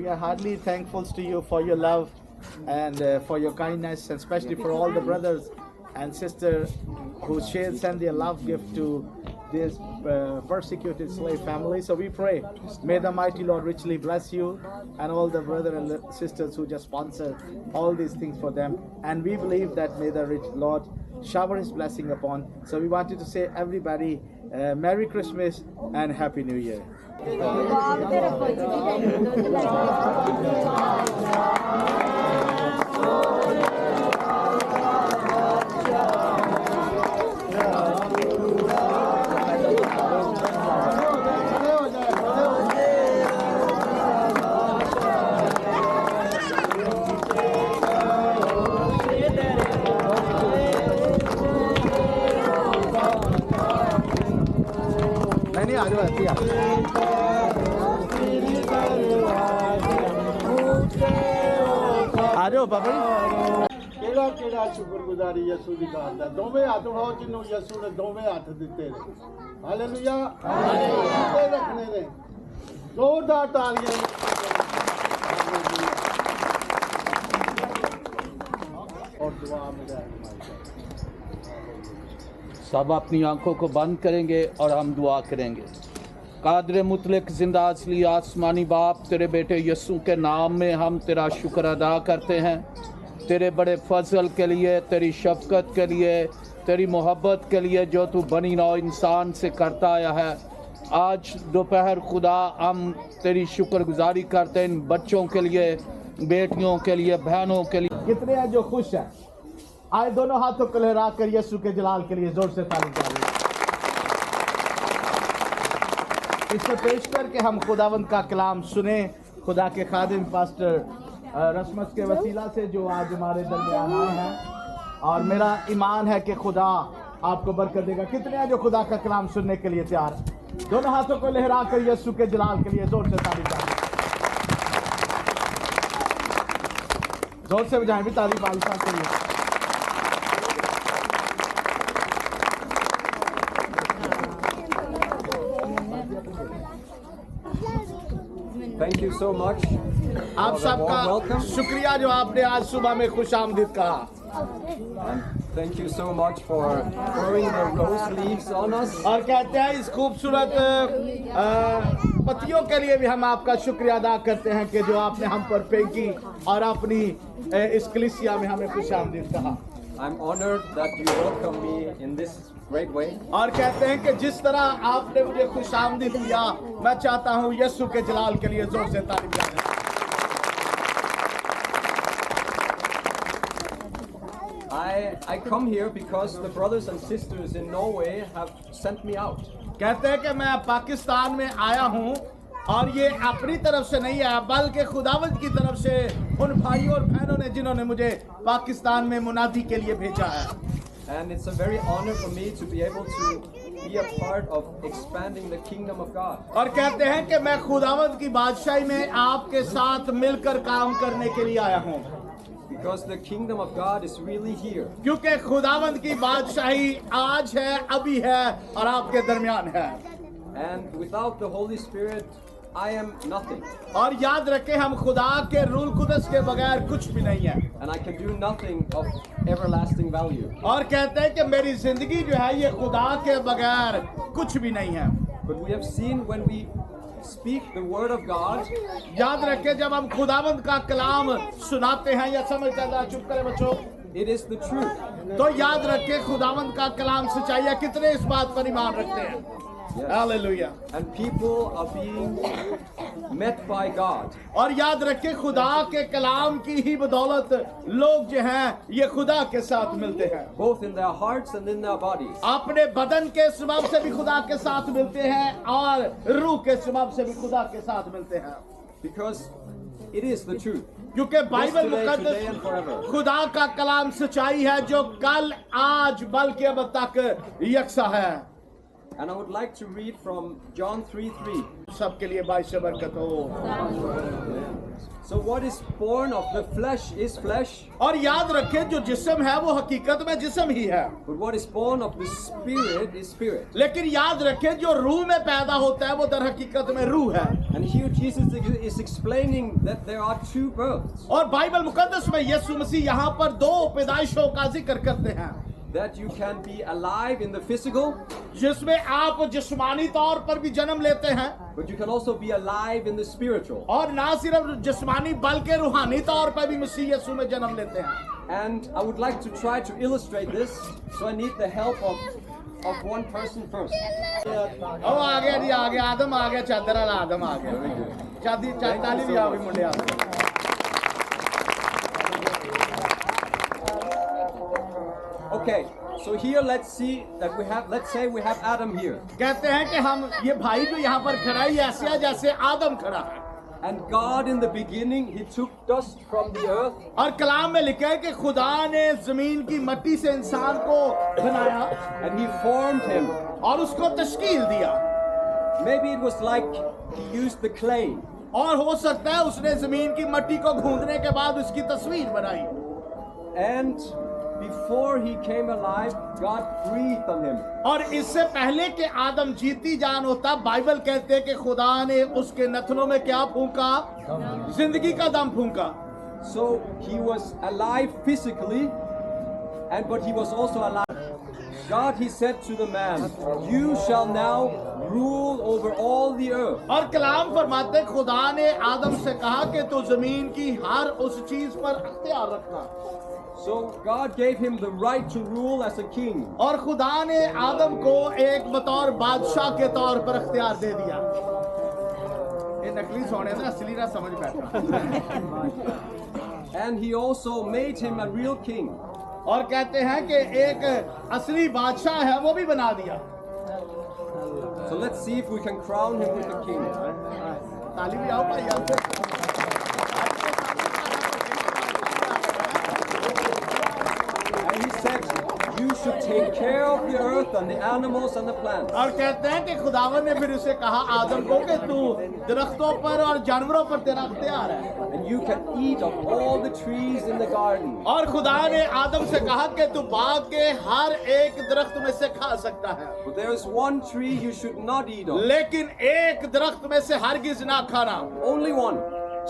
are hardly thankful to you for your love and for your kindness, and especially for all the brothers and sisters who send their love gift to this persecuted slave family. So we pray, may the mighty Lord richly bless you and all the brothers and sisters who just sponsor all these things for them. And we believe that may the rich Lord shower his blessing upon. So we wanted to say everybody Merry Christmas and Happy New Year. आ जाओ बाबा केड़ा केड़ा शुक्रगुजारी यसू दी करदा दोवें हाथ उठाओ जिन्नू यसू ने दोवें हाथ दिते ने हालेलुया हालेलुया रखने ने जोरदार तालियां और दुआ में सब अपनी आंखों को बंद करेंगे और हम दुआ करेंगे। कादर मुतलक जिंदा असली आसमानी बाप, तेरे बेटे यीशु के नाम में हम तेरा शुक्र अदा करते हैं, तेरे बड़े फजल के लिए, तेरी शफकत के लिए, तेरी मोहब्बत के लिए जो तू बनी नौ इंसान से करता आया है। आज दोपहर खुदा हम तेरी शुक्रगुजारी करते हैं इन बच्चों के लिए, बेटियों के लिए, बहनों के लिए। कितने हैं जो खुश हैं? आए दोनों हाथों को लहरा कर यीशु के जलाल के लिए जोर से ताली बजाइए। इसे पेश करके हम खुदावंद का कलाम सुने। खुदा के खादिम पास्टर रस्मत के वसीला से जो आज हमारे दरमियान आए हैं, और मेरा ईमान है कि खुदा आपको बरकत देगा। कितने हैं जो खुदा का कलाम सुनने के लिए तैयार हैं? दोनों हाथों को लहरा कर यीशु के जलाल के लिए जोर से ताली बजाइए। जोर से बजाएं भी ताली बादशाह के लिए। Thank you so much. आप सबका शुक्रिया जो आपने आज सुबह में खुशामदीद कहा। Thank you so much for throwing the rose leaves on us. और कहते हैं इस खूबसूरत पत्तियों के लिए भी हम आपका शुक्रिया अदा करते हैं कि जो आपने हम पर फेंकी और अपनी इस कलीसिया में हमें खुशामदीद कहा। I'm honored that you welcome me in this great way. और कहते हैं कि जिस तरह आपने मुझे खुशामदीद किया, मैं चाहता हूँ यीशु के जलाल के लिए जोर से ताली बजाएं। I come here because the brothers and sisters in Norway have sent me out. कहते हैं कि मैं पाकिस्तान में आया हूँ और ये अपनी तरफ से नहीं आया, बल्कि खुदावंद की तरफ से उन भाइयों और बहनों ने जिन्होंने मुझे पाकिस्तान में मुनादी के लिए भेजा है। And it's a very honor for me to be able to be a part of expanding the kingdom of God. और कहते हैं कि मैं खुदावंद की बादशाही में आपके साथ मिलकर काम करने के लिए आया हूँ। Because the kingdom of God is really here. क्योंकि खुदावंद की बादशाही आज है, अभी है और आपके दरमियान है। And without the Holy Spirit, I am nothing. और याद रखें, हम खुदा के रूल कुदस के बगैर कुछ भी नहीं है। And I can do nothing of everlasting value. और कहते हैं कि मेरी जिंदगी जो है ये खुदा के बगैर कुछ भी नहीं है। But we have seen when we speak the word of God, याद रखें, जब हम खुदावंद का कलाम सुनाते हैं या समझते हैं, चुप करें बच्चों, it is the truth. तो याद रखें खुदावंद का कलाम सच्चाई है। कितने इस बात पर ईमान रखते हैं? Yes. Hallelujah. And people are being met by God. और याद रखें, खुदा के कलाम की ही बदौलत लोग जो हैं ये खुदा के साथ मिलते हैं। Both in their hearts and in their bodies. अपने बदन के सबब से भी खुदा के साथ मिलते हैं और रूह के सबब से भी खुदा के साथ मिलते हैं। Because it is the truth. क्योंकि Bible Yesterday, today and मुकद्दस forever. खुदा का कलाम सच्चाई है जो कल, आज, बल्कि अब तक यकसा है। And I would like to read from John 3:3. सबके लिए बाइश बरकत हो। So what is born of the flesh is flesh, और याद रखें जो जिस्म है वो हकीकत में जिस्म ही है, but what is born of the spirit is spirit. लेकिन याद रखें जो रूह में पैदा होता है वो दर हकीकत में रूह है। And here Jesus is explaining that there are two births. और बाइबल मुकद्दस में यीशु मसीह यहाँ पर दो पैदाइशों का जिक्र करते हैं, That you can be alive in the physical, जिसमें आप जिस्मानी तौर पर भी जन्म लेते हैं but you can also be alive in the spiritual. और ना सिर्फ जिस्मानी बल्कि रूहानी तौर पर भी मसीह यीशु में जन्म लेते हैं। And I would like to try to illustrate this, so I need the help of one person first. ओ आ गया जी, आ गया आदम, आ गया चादर वाला आदम आ गया। चादी ताली भी आ गई मुंडे आ गए। Okay, so here let's say we have Adam here. कहते हैं कि हम ये भाई जो यहाँ पर खड़ा है ये ऐसे है जैसे आदम खड़ा है। And God in the beginning, He took dust from the earth और कलाम में लिखा है कि खुदा ने जमीन की मिट्टी से इंसान को बनाया and He formed him. और उसको तश्कील दिया, Maybe it was like He used the clay. और हो सकता है उसने जमीन की मिट्टी को गूंदने के बाद उसकी तस्वीर बनाई। And before he came alive, God breathed on him. और इससे पहले कि आदम जीती जान होता, बाइबल कहते हैं कि खुदा ने उसके नथनों में क्या फूंका? जिंदगी का दम फूंका। So he was alive physically, but he was also alive. God, He said to the man, "You shall now rule over all the earth." और कलाम फरमाते खुदा ने आदम से कहा कि तू जमीन की हर उस चीज पर अख्तियार रखना। So God gave him the right to rule as a king. और खुदा ने आदम को एक बतौर बादशाह के तौर पर अख्तियार दे दिया। ये नकली सोने से असली ना समझ बैठा। And He also made him a real king. और कहते हैं कि एक असली बादशाह है वो भी बना दिया। So let's see if we can crown him with a king. ताली भी आओ भाई आपसे। And He said, "You should take care of the earth and the animals and the plants." और कहते हैं कि खुदावन ने फिर उसे कहा आदम को कि तू दरख्तों पर और जानवरों पर तेरा अख्तियार है। And you can eat of all the trees in the garden. और खुदा ने आदम से कहा कि तू बाग के हर एक दरख्त में से खा सकता है, But there is one tree you should not eat of. लेकिन एक दरख्त में से हरगिज ना खाना। Only one.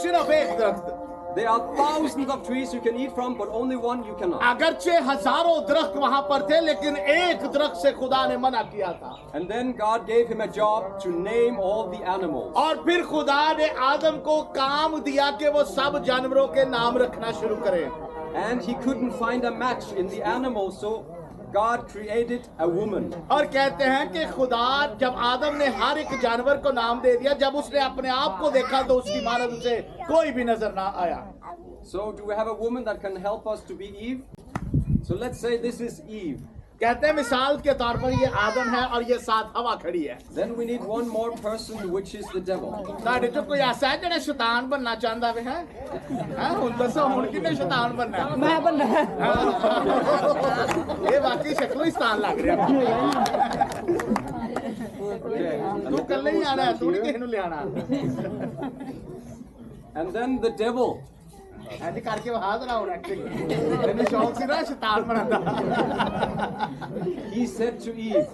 सिर्फ एक दरख्त। There are thousands of trees you can eat from, but only one you cannot. अगरचे हजारों दरख्त वहां पर थे, लेकिन एक दरख्त से खुदा ने मना किया था। And then God gave him a job to name all the animals. और फिर खुदा ने आदम को काम दिया कि वो सब जानवरों के नाम रखना शुरू करे। And he couldn't find a match in the animals, so God created a woman. और कहते हैं कि खुदा जब आदम ने हर एक जानवर को नाम दे दिया, जब उसने अपने आप को देखा तो उसकी मानव उसे कोई भी नजर ना आया। So do we have a woman that can help us to be Eve? So let's say this is Eve. कहते हैं मिसाल के तौर पर ये आदम है और ये साथ हवा खड़ी है। Then we need one more person, which is the devil. साढ़े तो कोई ऐसा है जो शैतान बनना चाहता है? हैं? हुन दसो हुन किने शैतान बनना है? मैं बनना है। ये वाकई शक्लों ही शैतान लग रहा है। तू कल्ले ही आना है, तू नहीं किसी नूं ले आना। And then the devil. ऐसे करके वहा जरा हुन एक्टिंग। तेरे शौक सी ना शैतान बनाता। He said to Eve,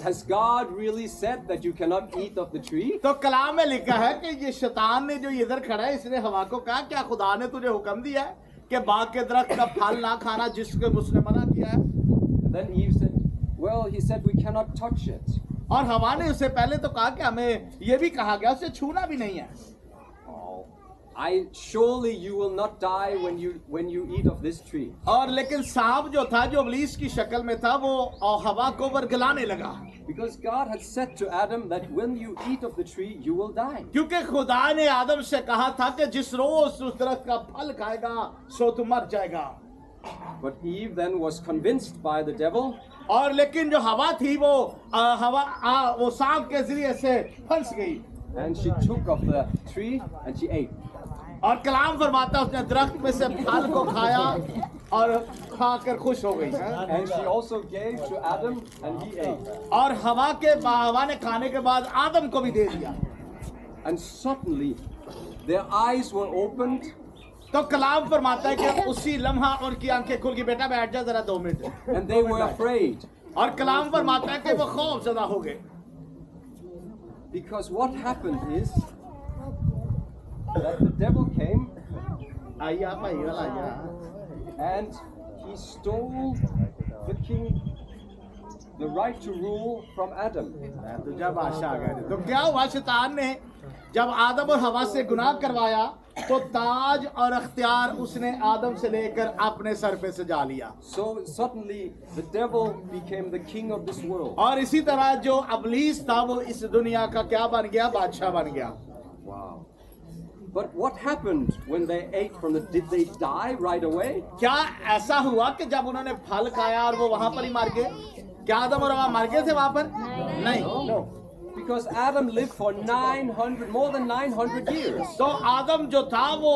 has God really said that you cannot eat of the tree? तो कलाम में लिखा है कि ये शैतान ने जो इधर खड़ा है इसने हवा को कहा क्या खुदा ने तुझे हुक्म दिया है कि बाग के दरख्त का फल ना खाना जिसको उसने मना किया है? And then Eve said, well, he said we cannot touch it. और हवा ने उससे पहले तो कहा कि हमें ये भी कहा गया उसे छूना भी नहीं है। Surely you will not die when you eat of this tree. और लेकिन सांप जो था जो इब्लीस की शक्ल में था वो हवा को वरगलाने लगा। Because God had said to Adam that when you eat of the tree you will die. क्योंकि खुदा ने आदम से कहा था कि जिस रोज उस दरख्त का फल खाएगा सो तू मर जाएगा। But Eve then was convinced by the devil. और लेकिन जो हवा थी वो वो सांप के जरिए से फंस गई। And she took of the tree and she ate. और कलाम फरमाता उसने दरख्त में से फल को खाया और खाकर खुश हो गई। And she also gave to Adam and he ate. और हवा ने खाने के बाद आदम को भी दे दिया। And suddenly their eyes were opened, तो कलाम फरमाता है कि उसी लम्हा उनकी आंखें खुल गई, बेटा बैठ जा जरा 2 minute. and they were afraid. और कलाम फरमाता है कि वो खौफ ज़दा हो गए, Because what happened is that the devil came आइया भाई वाला आइया, and he stole the king, the right to rule from Adam. दूसरा बादशाह आ गया। तो क्या हुआ, शैतान ने जब आदम और हवा से गुनाह करवाया तो ताज और अख्तियार उसने आदम से लेकर अपने सर पे सजा लिया, So suddenly the devil became the king of this world. और इसी तरह जो अबलीस था वो इस दुनिया का क्या बन गया, बादशाह बन गया। Wow. But what happened when they ate from the, did they die right away? क्या ऐसा हुआ कि जब उन्होंने फल खाया और वो वहां पर ही मर गए? क्या आदम और हवा मर गए थे वहां पर? नहीं। Because Adam lived for more than 900 years. तो आदम जो था वो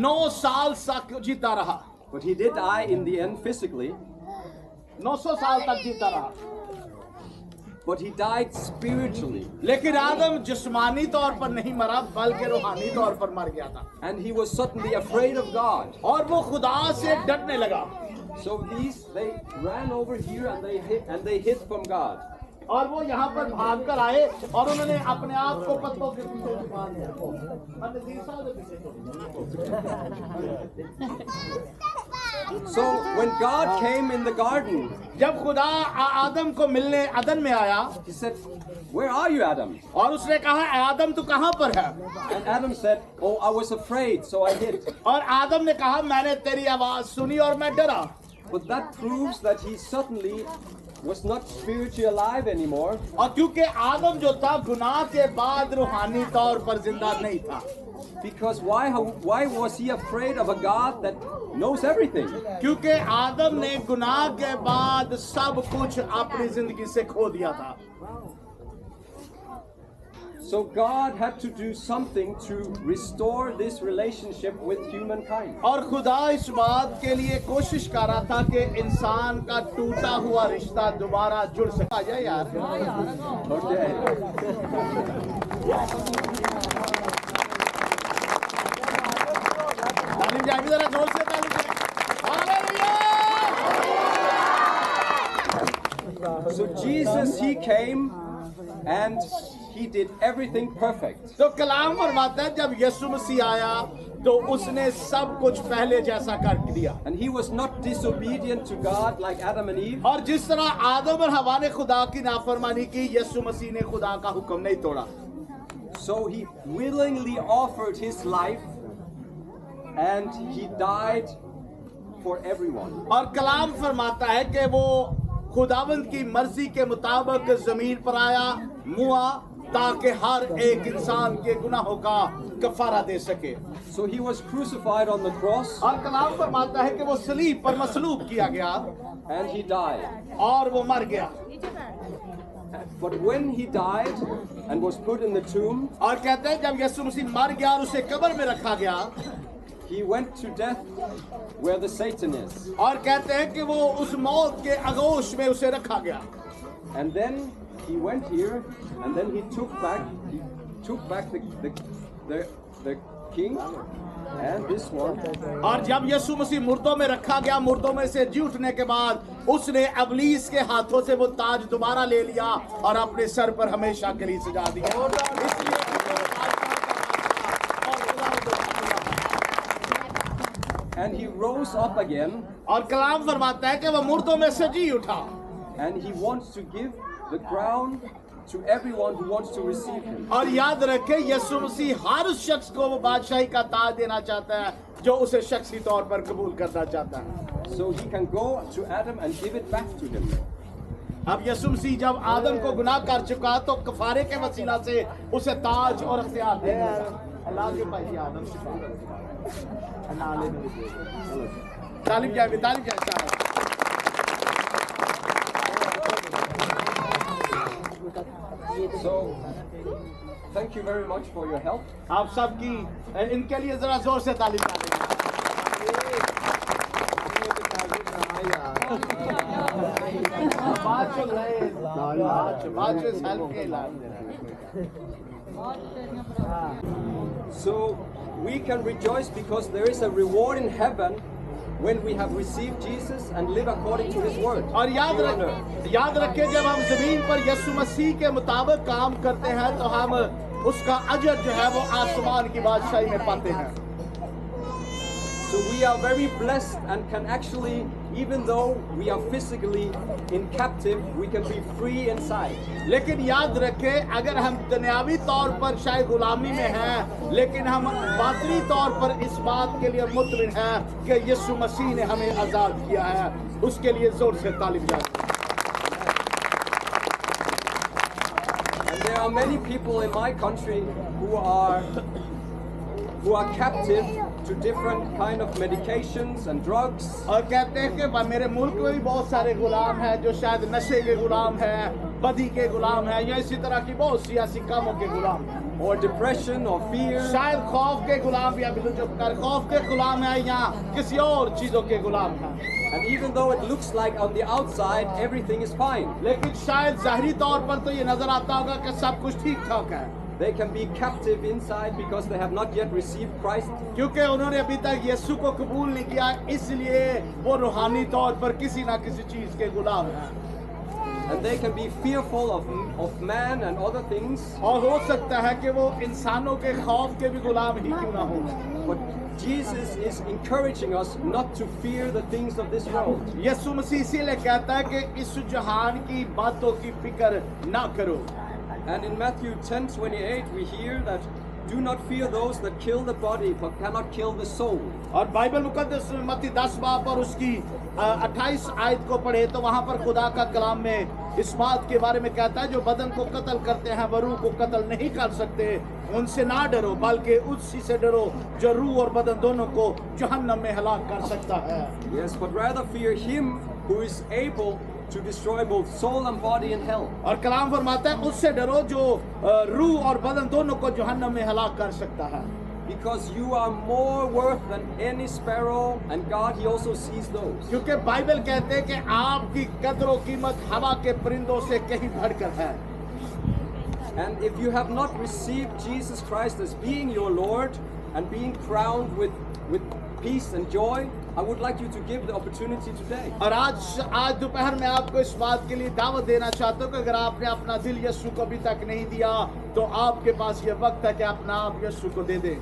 9 साल तक जीता रहा, But he did die in the end physically. 900 साल तक जीता रहा, But he died spiritually. लेकिन आदम जिस्मानी तौर पर नहीं मरा बल्कि रूहानी तौर पर मर गया था, And he was suddenly afraid of God. और वो खुदा से डरने लगा, So they ran over here and they hid from God. और वो यहाँ पर भाग कर आए और उन्होंने अपने आप को पत्तों के पीछे छुपा लिया। So when God came in the garden, जब खुदा आदम को मिलने अदन में आया, he said, "Where are you, Adam?" और उसने कहा, आदम तू कहाँ पर है? And Adam said, "Oh, I was afraid, so I hid." और आदम ने कहा, मैंने तेरी आवाज सुनी और मैं डरा। But that proves that he suddenly was not spiritually alive anymore. और क्योंकि आदम जो था गुनाह के बाद रूहानी तौर पर जिंदा नहीं था, Because why was he afraid of a God that knows everything? क्योंकि आदम ने गुनाह के बाद सब कुछ अपनी जिंदगी से खो दिया था। So God had to do something to restore this relationship with humankind. और खुदा इस बात के लिए कोशिश कर रहा था कि इंसान का टूटा हुआ रिश्ता दोबारा जुड़ सके। आ जाए यार। Okay. तालीम जाए जरा जोर से तालीम जाए। Hallelujah. So Jesus, he came and he did everything perfect. तो कलाम फरमाता है जब यीशु मसीह आया तो उसने सब कुछ पहले जैसा कर दिया, And he was not disobedient to God like Adam and Eve. और जिस तरह आदम और हवा ने खुदा की नाफरमानी की, यीशु मसीह ने खुदा का हुक्म नहीं तोड़ा। So he willingly offered his life and he died for everyone. और कलाम फरमाता है कि वो खुदावंद की मर्जी के मुताबिक जमीन पर आया, मुआ, ताकि हर एक इंसान के गुनाहों का कफारा दे सके। So he was crucified on the cross और कलाम फरमाता है कि वो सलीब पर मसलूब किया गया and he died. और वो मर गया। But when he died and was put in the tomb, और कहते हैं जब यीशु मसीह मर गया और उसे कब्र में रखा गया, he went to death where the Satan is. और कहते हैं कि वो उस मौत के आगोश में उसे रखा गया। And then he went here and then he took back the king and this one. और जब यीशु मसीह मुर्दों में रखा गया, मुर्दों में से जी उठने के बाद उसने अबलीस के हाथों से वो ताज दोबारा ले लिया और अपने सर पर हमेशा के लिए सजा दिया। And he rose up again और कलाम फरमाता है कि वो मुर्दों में से जी उठा, and he wants to give the crown to everyone who wants to receive him. और याद रखें यीशु मसीह हर उस शख्स को वो बादशाही का ताज देना चाहता है जो उसे शख्सी तौर पर कबूल करना चाहता है। So he can go to Adam and give it back to him. अब यीशु मसीह जब आदम को गुनाह कर चुका तो कफारे के वसीला से उसे ताज और अख्तियार दे दिया। अल्लाह के पास आदम से तालिब जाए So thank you very much for your help. आप सबकी इनके लिए जरा जोर से तालिब Bacho is helping Elad. So we can rejoice because there is a reward in heaven when we have received Jesus and live according to His word. और याद रखें जब हम जमीन पर यीशु मसीह के मुताबिक काम करते हैं तो हम उसका अजर जो है वो आसमान की बादशाही में पाते हैं. So we are very blessed and can actually, even though we are physically in captive, we can be free inside. लेकिन याद रखें अगर हम दुनियावी तौर पर शायद गुलामी में हैं, लेकिन हम बातनी तौर पर इस बात के लिए मुतमिन हैं कि यीशु मसीह ने हमें आजाद किया है. उसके लिए जोर से ताली बजाएं. And there are many people in my country who are captive to different kind of medications and drugs. और कहते हैं कि मेरे मुल्क में भी बहुत सारे गुलाम हैं जो शायद नशे के गुलाम हैं, बदी के गुलाम हैं, या इसी तरह की बहुत सियासी कामों के गुलाम हैं. Or depression or fear. शायद खौफ के गुलाम या खौफ के गुलाम हैं या किसी और चीजों के गुलाम हैं. And even though it looks like on the outside everything is fine, लेकिन शायद ज़ाहिरी तौर पर तो ये नजर आता होगा कि सब कुछ ठीक ठाक है. they can be captive inside because they have not yet received Christ. क्योंकि उन्होंने अभी तक यीशु को कबूल नहीं किया, इसलिए वो रूहानी तौर पर किसी ना किसी चीज के गुलाम हैं. And they can be fearful of man and other things. और हो सकता है कि वो इंसानों के खौफ के भी गुलाम ही क्यों ना हो. But Jesus is encouraging us not to fear the things of this world. यीशु मसीह इसीलिए कहता है कि इस जहान की बातों की फिक्र ना करो. And in Matthew 10:28 we hear that do not fear those that kill the body but cannot kill the soul. और बाइबल मुकद्दस में मत्ती 10 बाब और उसकी 28 आयत को पढ़े तो वहाँ पर खुदा का कलाम में इस बात के बारे में कहता है जो बदन को कत्ल करते हैं वह रूह को कत्ल नहीं कर सकते. उनसे ना डरो बल्कि उसी से डरो जो रूह और बदन दोनों को जहन्नम में हलाक कर सकता है. Yes, but rather fear him who is able to destroy both soul and body in hell. और कलाम फरमाता है उससे डरो जो रूह और बदन दोनों को जहन्नम में हलाक कर सकता है. Because you are more worth than any sparrow, and God, He also sees those. क्योंकि बाइबल कहते हैं कि आपकी कदर और कीमत हवा के परिंदों से कहीं बढ़कर है. And if you have not received Jesus Christ as being your Lord and being crowned with peace and joy, I would like you to give the opportunity today. और आज दोपहर में आपको इस बात के लिए दावत देना चाहता हूँ कि अगर आपने अपना दिल यीशु को अभी तक नहीं दिया तो आपके पास ये वक्त है कि अपना आप यीशु को दे दें.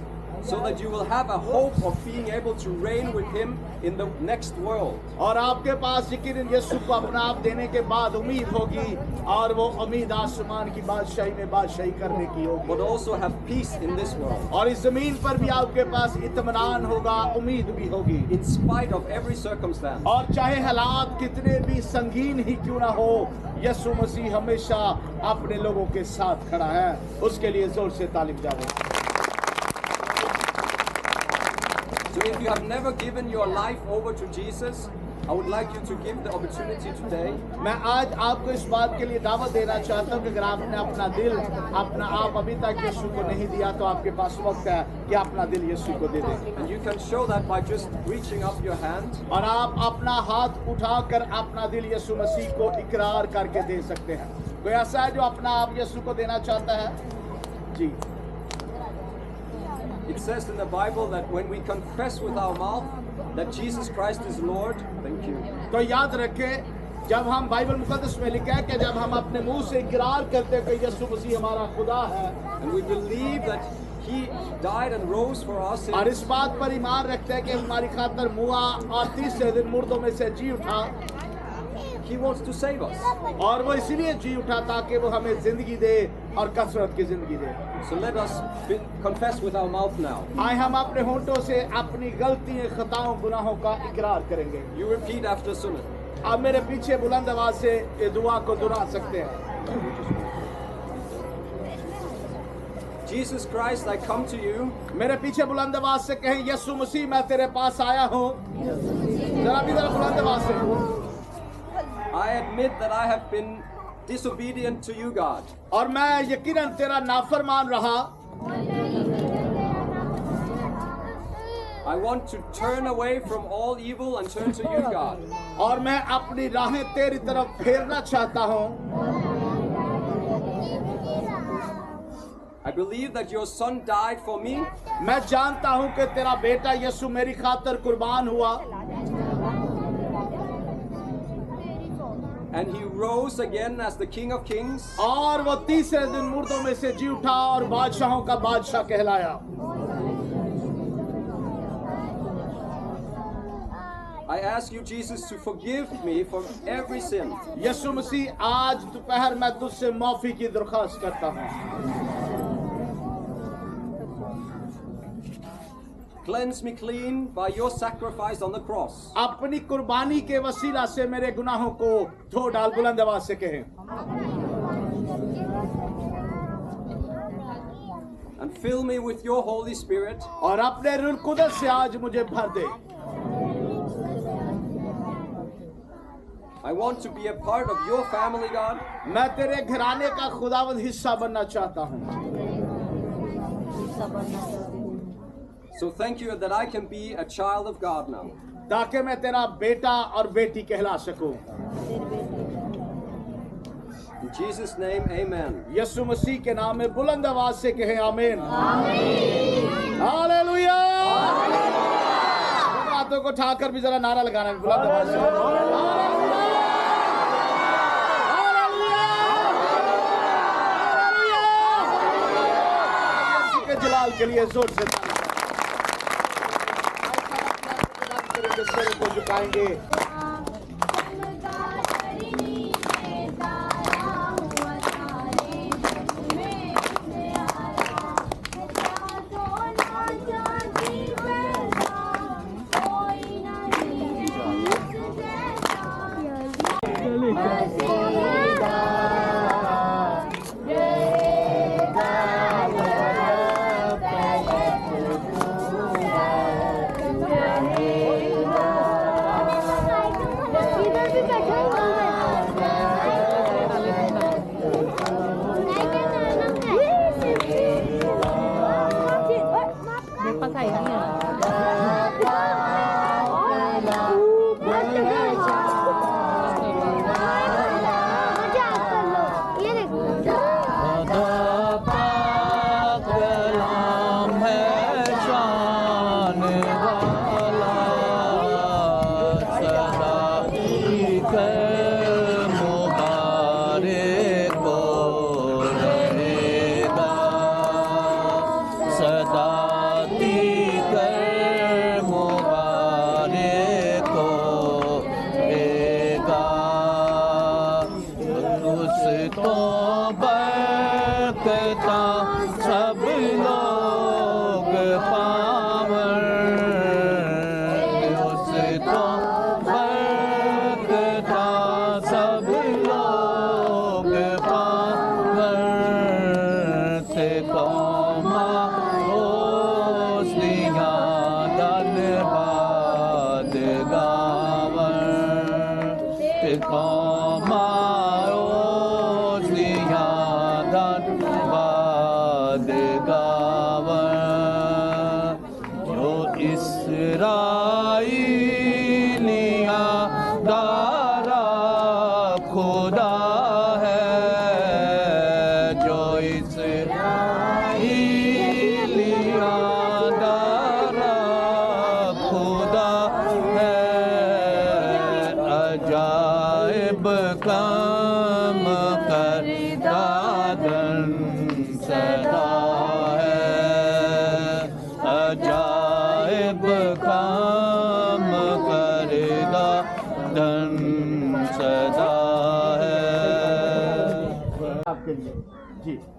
So that you will have a hope of being able to reign with Him in the next world. और आपके पास यकीनन यीशु को अपना आप देने के बाद उम्मीद होगी और वो उम्मीद आसमान की बादशाही में बादशाही करने की होगी. But also have peace in this world. और इस जमीन पर भी आपके पास इत्मीनान होगा, उम्मीद भी होगी. In spite of every circumstance. और चाहे हालात कितने भी संगीन ही क्यों ना हो, यीशु मसीह हमेशा अपने लोगों के साथ खड़ा है. उसके लिए जोर से ताली बजाएं. So if you have never given your life over to Jesus, I would like you to give the opportunity today. मैं आज आपको इस बात के लिए दावत देना चाहता हूँ कि अगर आपने अपना दिल अपना आप अभी तक यीशु को नहीं दिया तो आपके पास वक्त है कि अपना दिल यीशु को दे दें. And you can show that by just reaching up your hand. और आप अपना हाथ उठाकर अपना दिल यीशु मसीह को इकरार करके दे सकते हैं. कोई ऐसा है जो अपना आप यीशु को देना चाहता है? जी. It says in the Bible that when we confess with our mouth that Jesus Christ is Lord, thank you. तो याद रखें जब हम बाइबल मुकद्दस में लिखा है कि जब हम अपने मुंह से इकरार करते हैं कि यीशु मसीह हमारा खुदा है, and we believe that He died and rose for us, और इस बात पर ईमान रखते हैं कि हमारी खातिर मुआ और तीसरे दिन मुर्दों में से जी उठा, He wants to save us. और वो इसीलिए जी उठा ताकि वो हमें जिंदगी दे और कसरत की जिंदगी दे. So let us confess with our mouth now. आए हम अपने होंठों से अपनी गलतियों, खताओं, गुनाहों का इकरार करेंगे. You repeat after Sunit. आप मेरे पीछे बुलंद आवाज से ये दुआ को दोहरा सकते हैं. Jesus Christ, I come to you. मेरे पीछे बुलंद आवाज से कहें यीशु मसीह मैं तेरे पास आया हूँ. जरा भी जरा बुलंद आवाज से. I admit that I have been disobedient to you, God. और मैं यकीनन तेरा नाफरमान रहा I want to turn away from all evil and turn to you, God. और मैं अपनी राहें तेरी तरफ फेरना चाहता हूँ। I believe that your son died for me, मैं जानता हूँ कि तेरा बेटा यीशु मेरी खातिर कुर्बान हुआ and he rose again as the King of Kings. और वो तीसरे दिन मुर्दों में से जी उठा और बादशाहों का बादशाह कहलाया। I ask you, Jesus, to forgive me for every sin. यीशु मसीह आज दोपहर मैं तुझसे माफी की दरख्वास्त करता हूँ। Cleanse me clean by your sacrifice on the cross. अपनी कुर्बानी के वसीला से मेरे गुनाहों को धो डाल, बुलंद आवाज से कहें। And fill me with your Holy Spirit. और अपने रूह कुदस से आज मुझे भर दे। I want to be a part of your family, God. मैं तेरे घराने का खुदावंद हिस्सा बनना चाहता हूँ। So thank you that I can be a child of God now. ताकि मैं तेरा बेटा और बेटी कहला सकूं। In Jesus' name, amen. यीशु मसीह के नाम में बुलंद आवाज से कहें आमीन। हालेलुया। हाथों को उठाकर भी जरा नारा लगाना है बुलंद आवाज से। हालेलुया। हालेलुया। हालेलुया। यीशु के जलाल के लिए जोर से सिर को झुकाएंगे।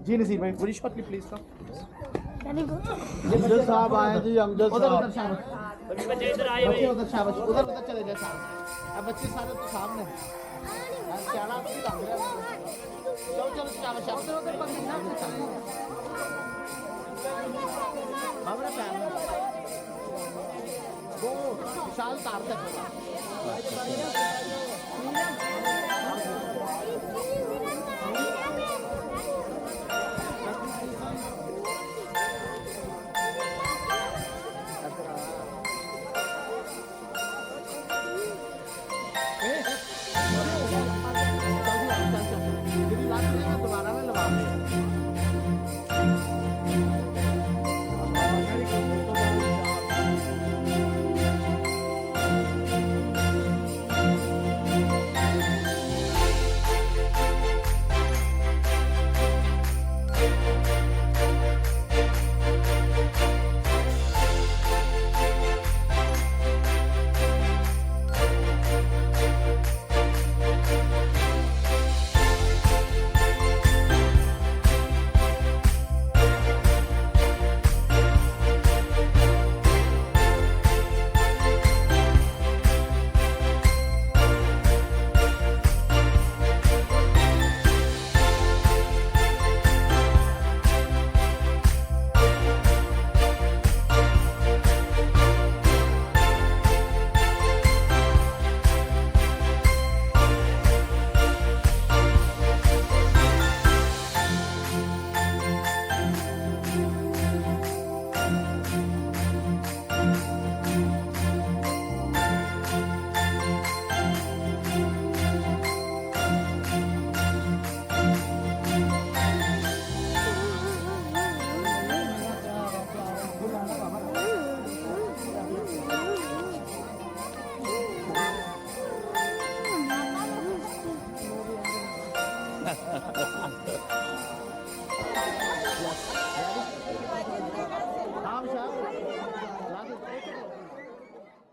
जी नसीब भाई बड़ी शॉर्टली प्लीज कम। अमजद साहब आए जी, अमजद साहब। बच्चे इधर आए हुए, उधर शाबाश, उधर चले जाए साहब। अब बच्चे सारे तो सामने क्या तो भी लग रहा है। चलो चलो शाबाश शाबाश, उधर पकड़ना हमारा पैर वो विशाल तार तक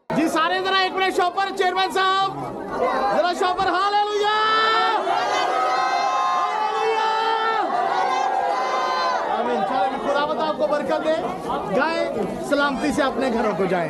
जी सारे जरा एक मिनट शॉपर चेयरमैन साहब जरा शॉपर हालेलुया हालेलुया आमीन। चलो खुदावंद आपको बरकत दे। गाएं सलामती से अपने घरों को जाएं।